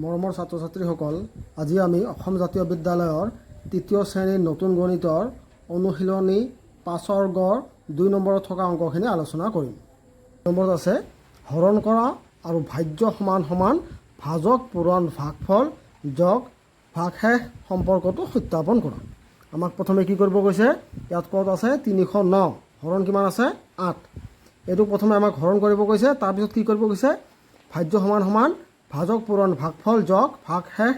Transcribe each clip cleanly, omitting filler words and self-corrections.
মৰমৰ ছাত্ৰ ছাত্ৰীসকল, আজি আমি অসম জাতীয় বিদ্যালয়ৰ তৃতীয় শ্ৰেণীৰ নতুন গণিতৰ অনুশীলনী ৫ৰ গড় ২ নম্বৰত থকা অংকখিনি আলোচনা কৰিম। নম্বৰত আছে হৰণ কৰা আৰু ভাজ্য সমান সমান ভাজক পূৰণ ভাগফল যোগ ভাগশেষ সম্পৰ্কটো সত্যাপন কৰা। আমাক প্ৰথমে কি কৰিব কৈছে, ইয়াত ক'ত আছে ৩০৯, হৰণ কিমান আছে ৮। এইটো প্ৰথমে আমাক হৰণ কৰিব কৈছে, তাৰপিছত কি কৰিব কৈছে ভাজ্য সমান সমান ভাজক পূৰণ ভাগফল যোগ ভাগশেষ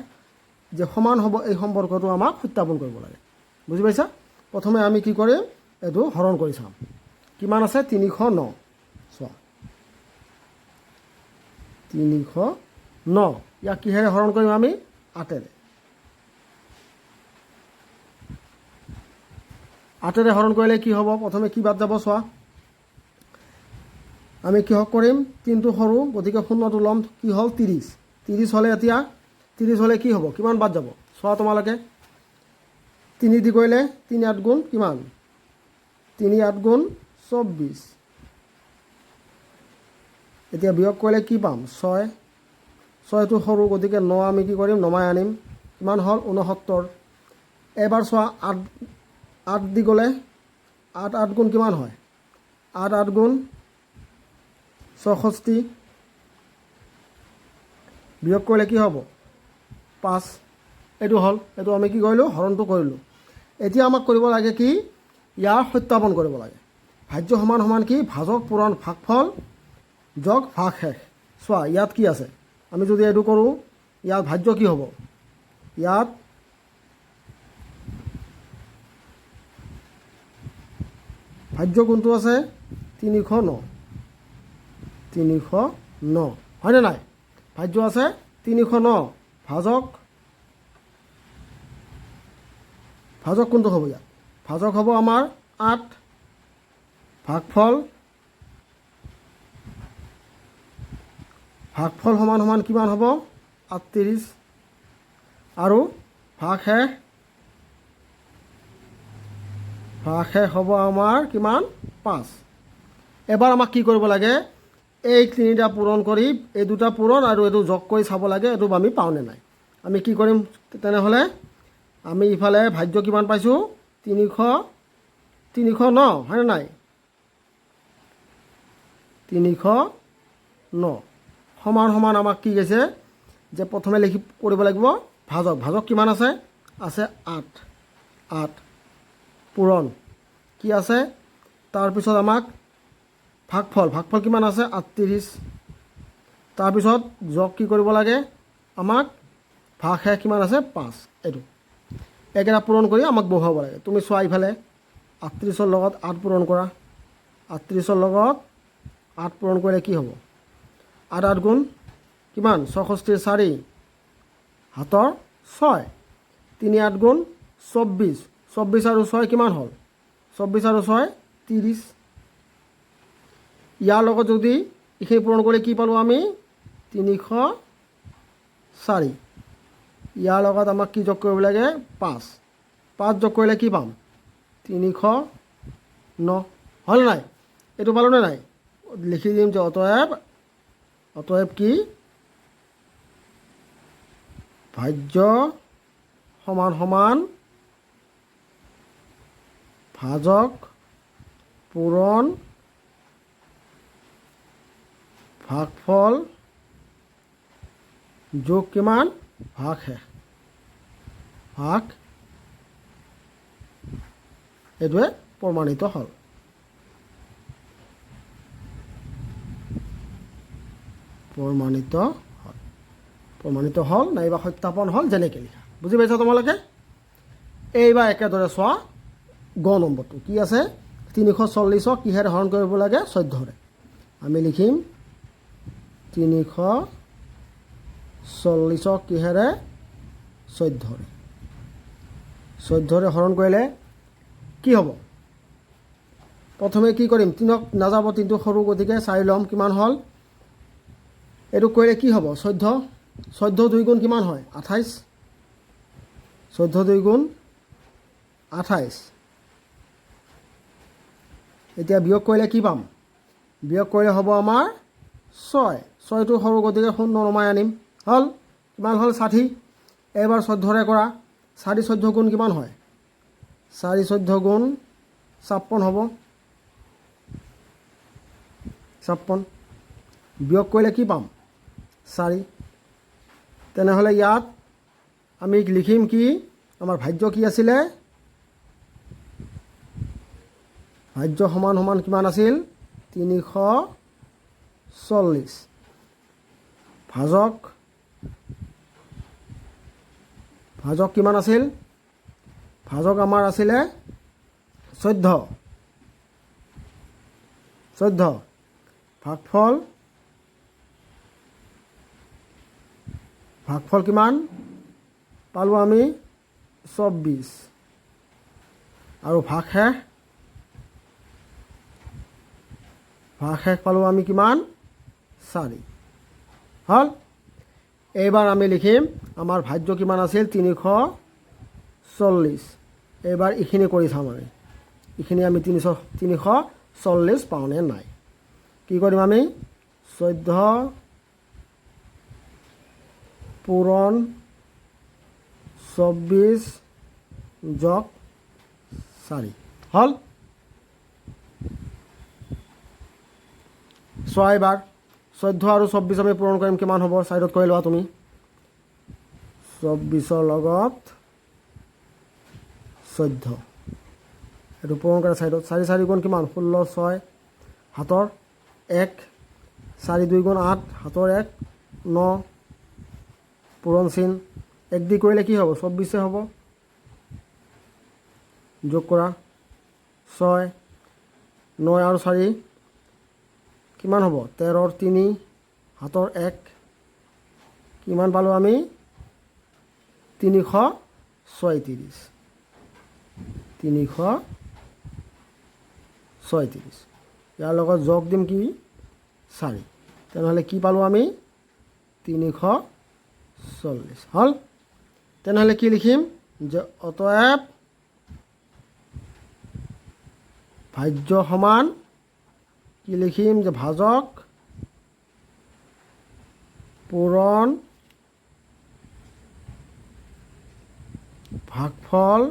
যে সমান হ'ব এই সম্পৰ্কটো আমাক সত্যাপন কৰিব লাগে। বুজি পাইছা? প্ৰথমে আমি কি কৰিম, এইটো হৰণ কৰি চাম। কিমান আছে ৩০৯, চোৱা ৩০৯, ইয়াক কিহেৰে হৰণ কৰিম আমি ৮ৰে। ৮ৰে হৰণ কৰিলে কি হ'ব, প্ৰথমে কি বাদ যাব চোৱা। আমি কিহক কৰিম, ৩টো সৰু, গতিকে শূন্যটো ল'ম, কি হ'ল ৩০। ৩০ হ'লে এতিয়া ৩০ হ'লে কি হ'ব, কিমান বাদ যাব চোৱা তোমালোকে। ৩ দি কৰিলে ৩ ৮ গুণ কিমান, ৩ ৮ গুণ ২৪। এতিয়া বিয়োগ কৰিলে কি পাম ৬। ৬টো সৰু, গতিকে ৯ আমি কি কৰিম নমাই আনিম, কিমান হ'ল ৬৯। এবাৰ চোৱা ৮ দি গ'লে ৮ ৮ গুণ কিমান হয়, ৮ ৮ গুণ ৬৬। বিয়োগ কৰিলে কি হ'ব ৫। এইটো হ'ল, এইটো আমি কি কৰিলোঁ হৰণটো কৰিলোঁ। এতিয়া আমাক কৰিব লাগে কি, ইয়াৰ সত্যাপন কৰিব লাগে। ভাজ্য সমান সমান কি ভাজক পূৰণ ভাগফল যোগ ভাগশেষ। চোৱা ইয়াত কি আছে, আমি যদি এইটো কৰোঁ ইয়াত ভাজ্য কি হ'ব, ইয়াত ভাজ্য কোনটো আছে ৩০৯, ৩০৯ হয়নে নাই, ভাজ্য আছে ৩০৯। ভাজক কোনটো হ'ব, ইয়াত ভাজক হ'ব আমাৰ ৮, ভাগফল সমান সমান কিমান হ'ব ৩৮, আৰু ভাগশেষ হ'ব আমাৰ কিমান ৫। এবাৰ আমাক কি কৰিব লাগে, এই তিনিটা পূৰণ কৰি এই দুটা পূৰণ আৰু এইটো যোগ কৰি চাব লাগে এইটো আমি পাওঁনে নাই। আমি কি কৰিম তেনেহ'লে, আমি ইফালে ভাজ্য কিমান পাইছোঁ ৩০৯ হয়নে নাই, ৩০৯ সমান সমান আমাক কি কৈছে যে প্ৰথমে কৰিব লাগিব ভাজক কিমান আছে ৮ পূৰণ কি আছে, তাৰপিছত আমাক ভাগফল কিমান আছে ৩৮। তাৰপিছত যোগ কি কৰিব লাগে, আমাক ভাগশেষ কিমান আছে ৫। এইটো একেটা পূৰণ কৰি আমাক বহুৱাব লাগে। তুমি চোৱা ইফালে ৩৮ৰ লগত ৮ পূৰণ কৰা, ৩৮ৰ লগত ৮ পূৰণ কৰিলে কি হ'ব ৮ ৮ গুণ কিমান ৬৬, ৪ হাতৰ ৬, ৩ ৮ গুণ ২৪, ২৪ আৰু ৬ কিমান হ'ল ২৪ আৰু ৬ ৩০। ইয়াৰ লগত যদি এইখিনি পূৰণ কৰি কি পালোঁ আমি ৩০৪। ইয়াৰ লগত আমাক কি যোগ কৰিব লাগে ৫ যোগ কৰিলে কি পাম ৩০৯ হ'লে নাই, এইটো পালোঁনে নাই, লিখি দিম যে অতএৱ কি ভাজ্য সমান সমান ভাজক পূৰণ ভাগফল যোগ কিমান ভাগশেষ এইটোৱে প্ৰমাণিত হ'ল। প্ৰমাণিত হ'ল নাইবা সত্যাপন হ'ল, যেনেকৈ লিখা। বুজি পাইছা তোমালোকে? এইবাৰ একেদৰে চোৱা গ নম্বৰটো কি আছে, ৩৪০ক কিহেৰে হৰণ কৰিব লাগে ১৪ৰে। আমি লিখিম ৩৪০ক কিহেৰে ১৪ৰে হৰণ কৰিলে কি হ'ব, প্ৰথমে কি কৰিম ৩ক নাযাব, ৩টো সৰু, গতিকে ৪ ল'ম, কিমান হ'ল এইটো কৰিলে কি হ'ব ১৪ ২ গুণ কিমান হয় ২৮, ১৪ ২ গুণ ২৮। এতিয়া বিয়োগ কৰিলে কি পাম, বিয়োগ কৰিলে হ'ব আমাৰ ৬, ৬টো সৰু, গতিকে ০ নমাই আনিম, হ'ল কিমান হ'ল 60। এইবাৰ 14ৰে কৰা। 4 14 গুণ কিমান হয়? 4 14 গুণ 56 হ'ব। 56 বিয়োগ কৰিলে কি পাম? 4। তেনেহ'লে ইয়াত আমি লিখিম কি? আমাৰ ভাজ্য কি আছিলে? ভাজ্য সমান সমান কিমান আছিল? 340। ভাজক কিমান আছিল? ভাজক আমাৰ আছিলে 14। ভাগফল কিমান পালোঁ আমি? 24। আৰু ভাগশেষ পালোঁ আমি কিমান? 4। হ'ল। এইবাৰ আমি লিখিম আমাৰ ভাজ্য কিমান আছিল? 340। এইবাৰ এইখিনি কৰি চাম আমি। এইখিনি আমি 340 পাওঁনে নাই? কি কৰিম আমি? 14 পূৰণ 24 যোগ 4 হ'ল। চোৱা এইবাৰ 14 আৰু 24 আমি পূৰণ কৰিম, কিমান হ'ব? ছাইডত কৰি লোৱা তুমি। 24ৰ লগত 14 এইটো পূৰণ কৰা ছাইডত। 4 4 গুণ কিমান? 16 6 হাতৰ 1 4 2 গুণ 8 হাতৰ 1 9 পূৰণ চিন 1 দি কৰিলে কি হ'ব? 24 হ'ব। যোগ কৰা 6 9 আৰু 4 কিমান হ'ব? 13 3 হাতৰ 1 কিমান পালোঁ আমি? 336। 336। ইয়াৰ লগত যোগ দিম কি? 4। তেনেহ'লে কি পালোঁ আমি? 340 হ'ল। তেনেহ'লে কি লিখিম? যে অতএব ভাজ্য সমান কি লিখিম? যে ভাজক পূৰণ ভাগফল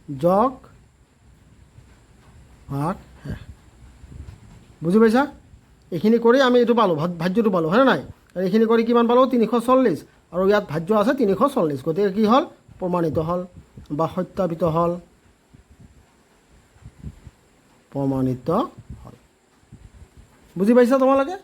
যোগ ভাগশেষ। বুজি পাইছা? এইখিনি কৰি আমি এইটো পালোঁ, ভাজ্যটো পালোঁ, হয়নে নাই? আৰু এইখিনি কৰি কিমান পালোঁ? 340। আৰু ইয়াত ভাজ্য আছে 340। গতিকে কি হ'ল? প্ৰমাণিত হ'ল বা সত্যাপিত হ'ল। প্ৰমাণিত হ'ল। বুজি পাইছা তোমালোকে?